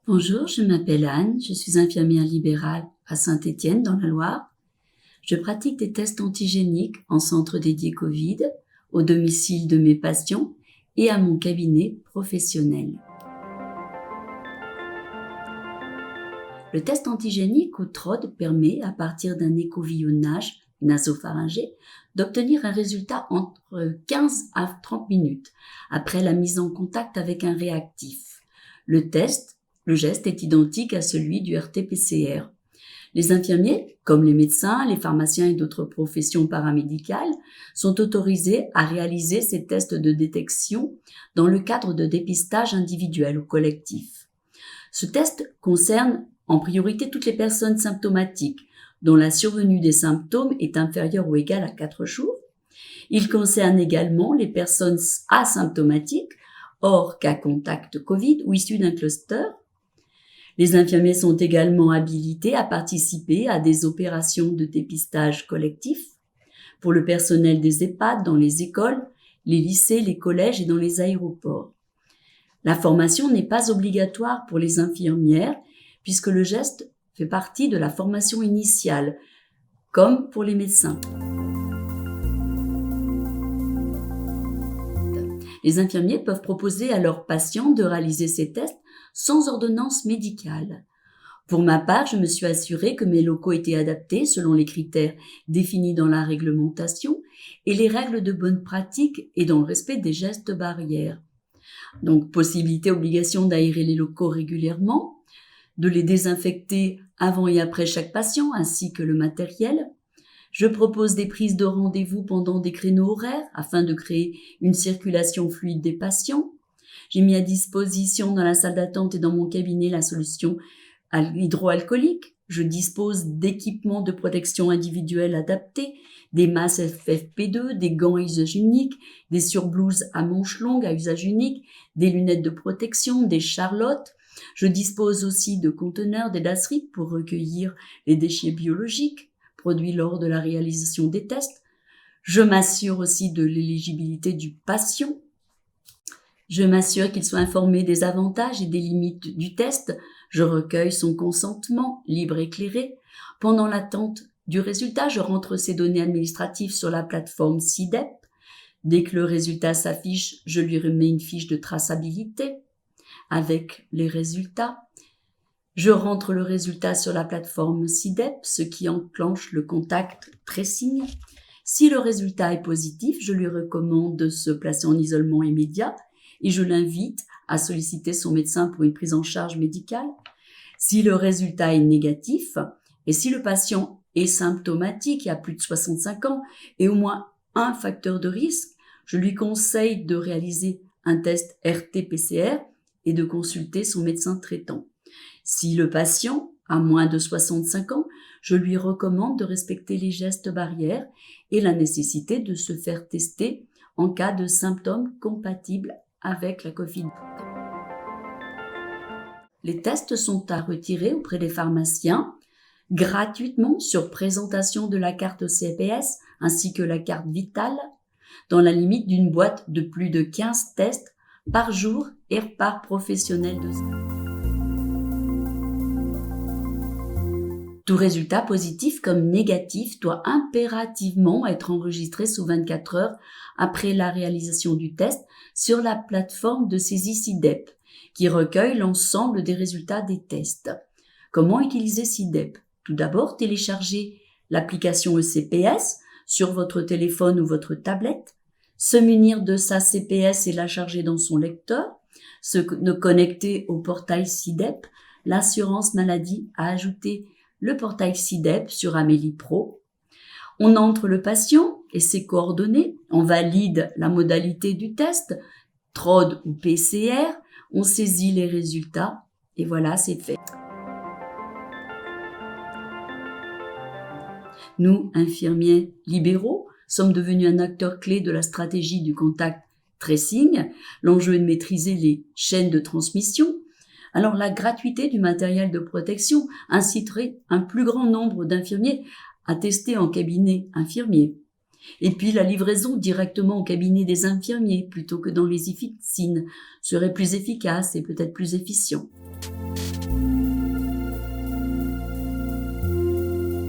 Bonjour, je m'appelle Anne, je suis infirmière libérale à Saint-Étienne dans la Loire. Je pratique des tests antigéniques en centre dédié Covid, au domicile de mes patients et à mon cabinet professionnel. Le test antigénique ou TROD permet, à partir d'un écouvillonnage nasopharyngé, d'obtenir un résultat entre 15 à 30 minutes après la mise en contact avec un réactif. Le geste est identique à celui du RT-PCR. Les infirmiers, comme les médecins, les pharmaciens et d'autres professions paramédicales, sont autorisés à réaliser ces tests de détection dans le cadre de dépistage individuel ou collectif. Ce test concerne en priorité toutes les personnes symptomatiques, dont la survenue des symptômes est inférieure ou égale à 4 jours. Il concerne également les personnes asymptomatiques, hors cas contact Covid ou issues d'un cluster. Les infirmiers sont également habilités à participer à des opérations de dépistage collectif pour le personnel des EHPAD, dans les écoles, les lycées, les collèges et dans les aéroports. La formation n'est pas obligatoire pour les infirmières puisque le geste fait partie de la formation initiale, comme pour les médecins. Les infirmiers peuvent proposer à leurs patients de réaliser ces tests sans ordonnance médicale. Pour ma part, je me suis assurée que mes locaux étaient adaptés selon les critères définis dans la réglementation et les règles de bonne pratique et dans le respect des gestes barrières. Donc, obligation d'aérer les locaux régulièrement, de les désinfecter avant et après chaque patient, ainsi que le matériel. Je propose des prises de rendez-vous pendant des créneaux horaires afin de créer une circulation fluide des patients. J'ai mis à disposition dans la salle d'attente et dans mon cabinet la solution hydroalcoolique. Je dispose d'équipements de protection individuelle adaptés, des masques FFP2, des gants à usage unique, des surblouses à manches longues à usage unique, des lunettes de protection, des charlottes. Je dispose aussi de conteneurs d'Elasrip pour recueillir les déchets biologiques produits lors de la réalisation des tests. Je m'assure aussi de l'éligibilité du patient. Je m'assure qu'il soit informé des avantages et des limites du test. Je recueille son consentement libre et éclairé. Pendant l'attente du résultat, je rentre ces données administratives sur la plateforme SIDEP. Dès que le résultat s'affiche, je lui remets une fiche de traçabilité avec les résultats. Je rentre le résultat sur la plateforme SIDEP, ce qui enclenche le contact tracing. Si le résultat est positif, je lui recommande de se placer en isolement immédiat et je l'invite à solliciter son médecin pour une prise en charge médicale. Si le résultat est négatif et si le patient est symptomatique, il a plus de 65 ans et au moins un facteur de risque, je lui conseille de réaliser un test RT-PCR et de consulter son médecin traitant. Si le patient a moins de 65 ans, je lui recommande de respecter les gestes barrières et la nécessité de se faire tester en cas de symptômes compatibles avec la Covid. Les tests sont à retirer auprès des pharmaciens gratuitement sur présentation de la carte CPS ainsi que la carte vitale dans la limite d'une boîte de plus de 15 tests par jour et par professionnel de santé. Tout résultat positif comme négatif doit impérativement être enregistré sous 24 heures après la réalisation du test sur la plateforme de saisie SIDEP qui recueille l'ensemble des résultats des tests. Comment utiliser SIDEP ? Tout d'abord, téléchargez l'application ECPS sur votre téléphone ou votre tablette, se munir de sa CPS et la charger dans son lecteur, se connecter au portail SIDEP. L'assurance maladie a ajouté le portail SIDEP sur Amélie Pro. On entre le patient et ses coordonnées, on valide la modalité du test, TROD ou PCR, on saisit les résultats et voilà, c'est fait. Nous, infirmiers libéraux, sommes devenus un acteur clé de la stratégie du contact tracing. L'enjeu est de maîtriser les chaînes de transmission. Alors la gratuité du matériel de protection inciterait un plus grand nombre d'infirmiers à tester en cabinet infirmier. Et puis la livraison directement au cabinet des infirmiers plutôt que dans les officines serait plus efficace et peut-être plus efficient.